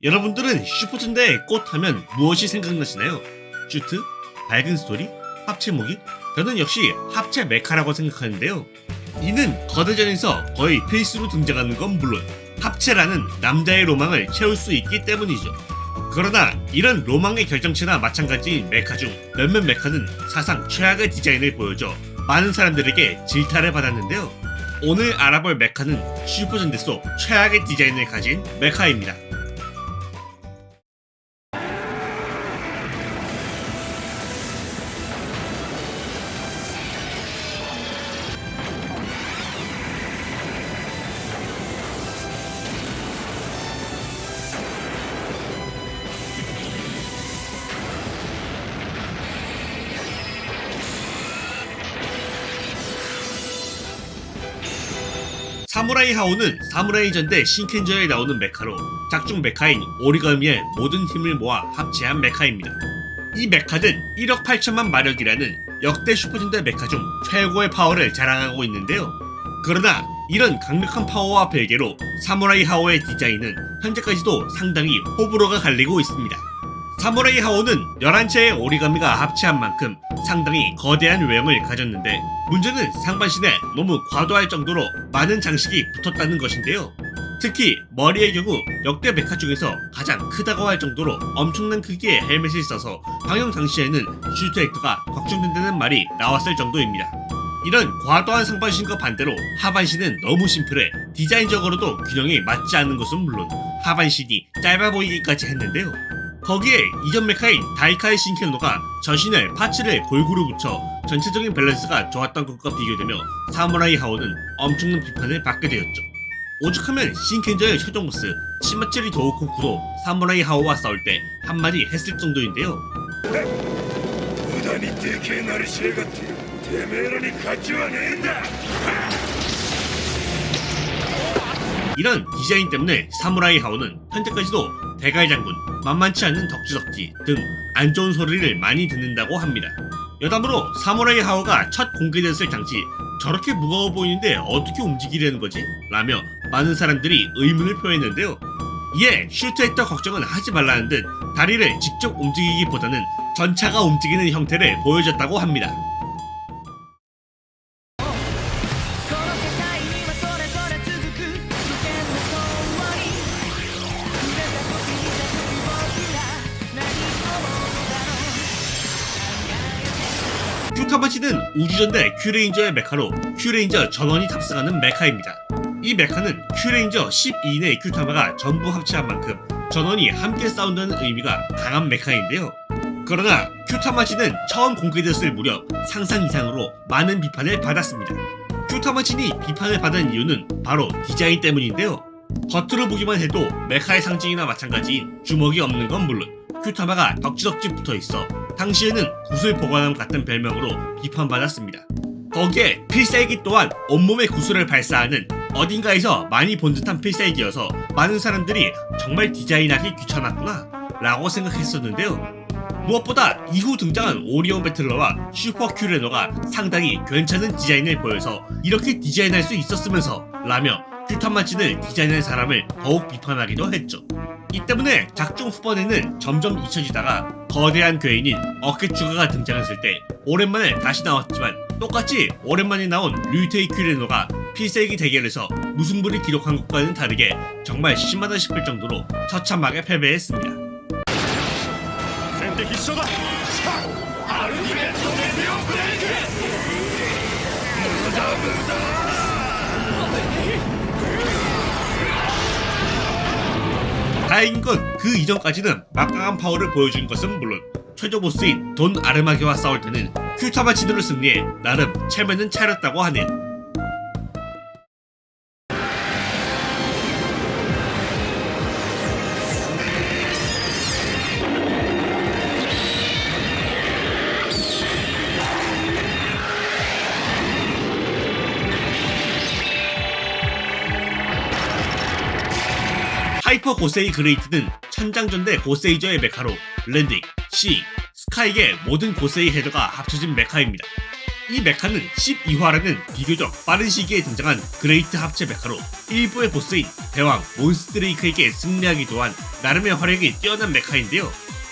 여러분들은 슈퍼전대의 꽃 하면 무엇이 생각나시나요? 슈트? 밝은 스토리? 합체 무기? 저는 역시 합체 메카라고 생각하는데요. 이는 거대전에서 거의 필수로 등장하는 건 물론 합체라는 남자의 로망을 채울 수 있기 때문이죠. 그러나 이런 로망의 결정체나 마찬가지인 메카 중 몇몇 메카는 사상 최악의 디자인을 보여줘 많은 사람들에게 질타를 받았는데요. 오늘 알아볼 메카는 슈퍼전대 속 최악의 디자인을 가진 메카입니다. 사무라이 하오는 사무라이 전대 신켄저에 나오는 메카로 작중 메카인 오리가미의 모든 힘을 모아 합체한 메카입니다. 이 메카는 1억 8천만 마력이라는 역대 슈퍼전대 메카 중 최고의 파워를 자랑하고 있는데요. 그러나 이런 강력한 파워와 별개로 사무라이 하오의 디자인은 현재까지도 상당히 호불호가 갈리고 있습니다. 사무라이 하오는 11채의 오리가미가 합체한 만큼 상당히 거대한 외형을 가졌는데 문제는 상반신에 너무 과도할 정도로 많은 장식이 붙었다는 것인데요. 특히 머리의 경우 역대 메카 중에서 가장 크다고 할 정도로 엄청난 크기의 헬멧을 써서 방영 당시에는 슈트 액터가 걱정된다는 말이 나왔을 정도입니다. 이런 과도한 상반신과 반대로 하반신은 너무 심플해 디자인적으로도 균형이 맞지 않는 것은 물론 하반신이 짧아 보이기까지 했는데요. 거기에 이전 메카인 다이카의 신켄노가 저신을 파츠를 골고루 붙여 전체적인 밸런스가 좋았던 것과 비교되며 사무라이 하오는 엄청난 비판을 받게 되었죠. 오죽하면 신켄저의 최종 보스 치마체리 도우코쿠도 사무라이 하오와 싸울 때 한마디 했을 정도인데요. 이런 디자인 때문에 사무라이 하오는 현재까지도 대갈장군, 만만치 않은 덕지덕지 등 안 좋은 소리를 많이 듣는다고 합니다. 여담으로 사무라이 하오가 첫 공개됐을 당시 저렇게 무거워 보이는데 어떻게 움직이려는 거지? 라며 많은 사람들이 의문을 표했는데요. 이에 슈트 액터 걱정은 하지 말라는 듯 다리를 직접 움직이기보다는 전차가 움직이는 형태를 보여줬다고 합니다. 큐타마치는 우주전대 큐레인저의 메카로 큐레인저 전원이 탑승하는 메카입니다. 이 메카는 큐레인저 12인의 큐타마가 전부 합체한 만큼 전원이 함께 싸운다는 의미가 강한 메카인데요. 그러나 큐타마치는 처음 공개됐을 무렵 상상 이상으로 많은 비판을 받았습니다. 큐타마치니 비판을 받은 이유는 바로 디자인 때문인데요. 겉으로 보기만 해도 메카의 상징이나 마찬가지인 주먹이 없는 건 물론 큐타마가 덕지덕지 붙어있어 당시에는 구슬 보관함 같은 별명으로 비판받았습니다. 거기에 필살기 또한 온몸에 구슬을 발사하는 어딘가에서 많이 본 듯한 필살기여서 많은 사람들이 정말 디자인하기 귀찮았구나 라고 생각했었는데요. 무엇보다 이후 등장한 오리온 배틀러와 슈퍼 큐레노가 상당히 괜찮은 디자인을 보여서 이렇게 디자인할 수 있었으면서 라며 큐타마치를 디자인한 사람을 더욱 비판하기도 했죠. 이 때문에 작중 후반에는 점점 잊혀지다가 거대한 괴인인 어케추가가 등장했을 때 오랜만에 다시 나왔지만 똑같이 오랜만에 나온 류테이 큐레노가 필살기 대결에서 무승부를 기록한 것과는 다르게 정말 심하다 싶을 정도로 처참하게 패배했습니다. 다행인 건 그 이전까지는 막강한 파워를 보여준 것은 물론 최종 보스인 돈 아르마게와 싸울 때는 큐타마치노를 승리해 나름 체면은 차렸다고 하네요. 하이퍼 고세이 그레이트는 천장전대 고세이저의 메카로 랜딩, 시, 스카이의 모든 고세이 헤더가 합쳐진 메카입니다. 이 메카는 12화라는 비교적 빠른 시기에 등장한 그레이트 합체 메카로 일부의 보스인 대왕 몬스트레이크에게 승리하기도 한 나름의 화력이 뛰어난 메카인데요.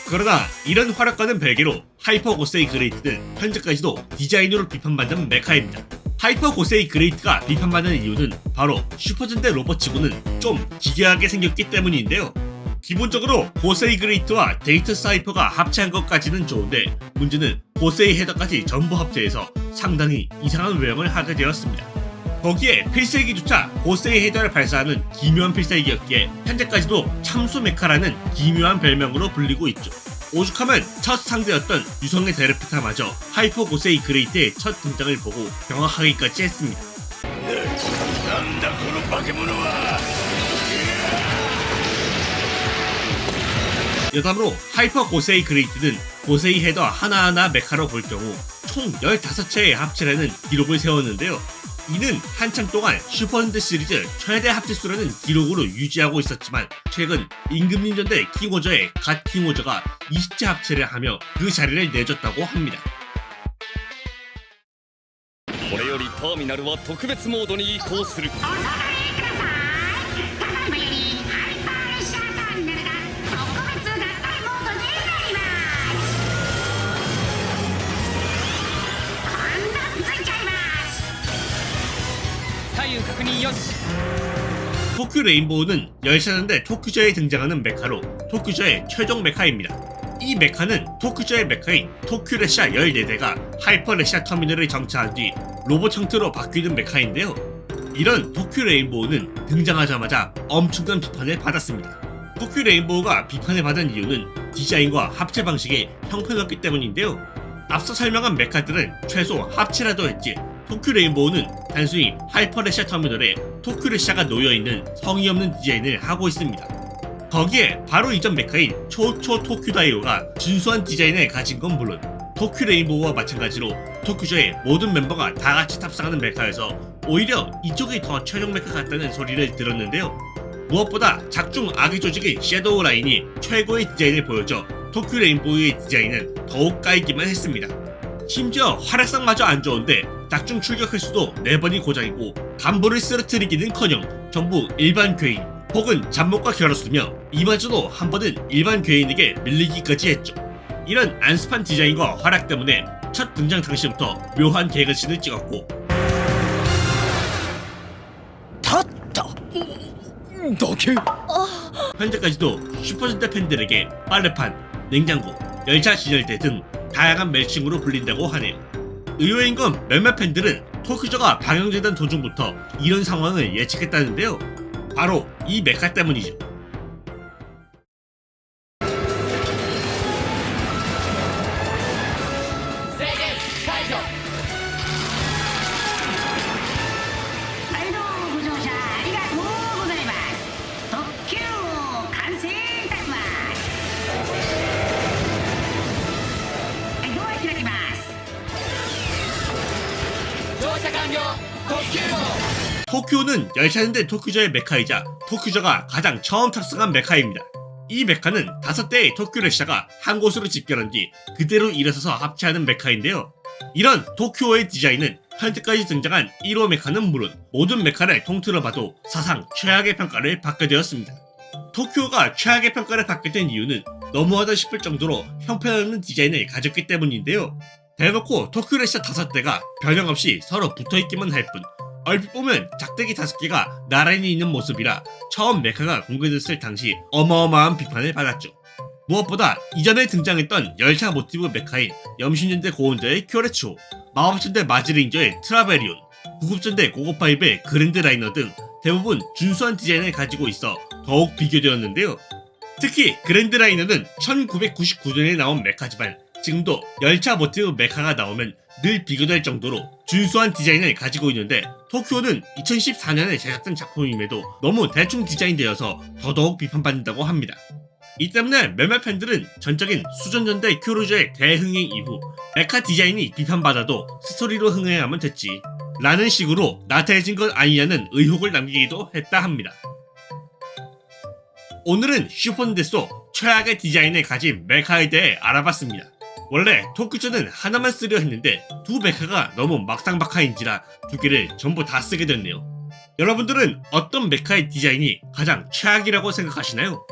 그러나 이런 화력과는 별개로 하이퍼 고세이 그레이트는 현재까지도 디자인으로 비판받는 메카입니다. 하이퍼 고세이 그레이트가 비판받는 이유는 바로 슈퍼전대 로봇치고는 좀 기괴하게 생겼기 때문인데요. 기본적으로 고세이 그레이트와 데이터 사이퍼가 합체한 것까지는 좋은데 문제는 고세이 헤더까지 전부 합체해서 상당히 이상한 외형을 하게 되었습니다. 거기에 필살기조차 고세이 헤더를 발사하는 기묘한 필살기였기에 현재까지도 참수 메카라는 기묘한 별명으로 불리고 있죠. 오죽하면 첫 상대였던 유성의 데르프타마저 하이퍼 고세이 그레이트의 첫 등장을 보고 경악하기까지 했습니다. 여담으로 하이퍼 고세이 그레이트는 고세이 헤더 하나하나 메카로 볼 경우 총 15채의 합체라는 기록을 세웠는데요. 이는 한참 동안 슈퍼전대 시리즈 최대 합체수라는 기록으로 유지하고 있었지만 최근 임금님전대 킹오저의 갓 킹오저가 20채 합체를 하며 그 자리를 내줬다고 합니다. これよりターミナルは特別モードに移行する。 토큐 레인보우는 열차전대 토큐저에 등장하는 메카로 토큐저의 최종 메카입니다. 이 메카는 토큐저의 메카인 토큐레샤 14대가 하이퍼레샤 터미널을 정차한 뒤 로봇 형태로 바뀌는 메카인데요. 이런 토큐 레인보우는 등장하자마자 엄청난 비판을 받았습니다. 토큐 레인보우가 비판을 받은 이유는 디자인과 합체 방식이 형편없기 때문인데요. 앞서 설명한 메카들은 최소 합체라도 했지 토큐 레인보우는 단순히 하이퍼레샤 터미널에 토큐레샤가 놓여있는 성의 없는 디자인을 하고 있습니다. 거기에 바로 이전 메카인 초초 토큐 다이오가 준수한 디자인을 가진 건 물론 토큐 레인보우와 마찬가지로 토큐저의 모든 멤버가 다같이 탑승하는 메카여서 오히려 이쪽이 더 최종 메카 같다는 소리를 들었는데요. 무엇보다 작중 악의 조직인 섀도우 라인이 최고의 디자인을 보여줘 토큐 레인보우의 디자인은 더욱 까이기만 했습니다. 심지어 활약상마저 안 좋은데 작중 출격 횟수도 4번이 고장이고 간부를 쓰러뜨리기는커녕 전부 일반 괴인 혹은 잡목과 결었으며 이마저도 한 번은 일반 괴인에게 밀리기까지 했죠. 이런 안습한 디자인과 활약 때문에 첫 등장 당시부터 묘한 개그신을 찍었고 현재까지도 슈퍼전대 팬들에게 빨래판, 냉장고, 열차 진열대 등 다양한 멜칭으로 불린다고 하네요. 의외인 건 몇몇 팬들은 토큐저가 방영되던 도중부터 이런 상황을 예측했다는데요. 바로 이 메카 때문이죠. 토큐는 열차전대 토큐저의 메카이자 토큐저가 가장 처음 탑승한 메카입니다. 이 메카는 5대의 토큐레샤가 한 곳으로 집결한 뒤 그대로 일어서서 합체하는 메카인데요. 이런 토큐어의 디자인은 현재까지 등장한 1호 메카는 물론 모든 메카를 통틀어 봐도 사상 최악의 평가를 받게 되었습니다. 토큐어가 최악의 평가를 받게 된 이유는 너무하다 싶을 정도로 형편없는 디자인을 가졌기 때문인데요. 대놓고 토큐레샤 5대가 변형없이 서로 붙어있기만 할 뿐 얼핏 보면 작대기 5개가 나란히 있는 모습이라 처음 메카가 공개됐을 당시 어마어마한 비판을 받았죠. 무엇보다 이전에 등장했던 열차 모티브 메카인 염신전대 고온저의 쿄레츠호, 마법전대 마즈레인저의 트라베리온, 구급전대 고고파입의 그랜드 라이너 등 대부분 준수한 디자인을 가지고 있어 더욱 비교되었는데요. 특히 그랜드 라이너는 1999년에 나온 메카지만 지금도 열차 모티브 메카가 나오면 늘 비교될 정도로 준수한 디자인을 가지고 있는데 토큐오는 2014년에 제작된 작품임에도 너무 대충 디자인되어서 더더욱 비판받는다고 합니다. 이 때문에 몇몇 팬들은 전적인 수전전대 큐루저의 대흥행 이후 메카 디자인이 비판받아도 스토리로 흥행하면 됐지 라는 식으로 나태해진 것 아니냐는 의혹을 남기기도 했다 합니다. 오늘은 슈퍼전대 속 최악의 디자인을 가진 메카에 대해 알아봤습니다. 원래 토크전은 하나만 쓰려 했는데 두 메카가 너무 막상막하인지라 두 개를 전부 다 쓰게 됐네요. 여러분들은 어떤 메카의 디자인이 가장 최악이라고 생각하시나요?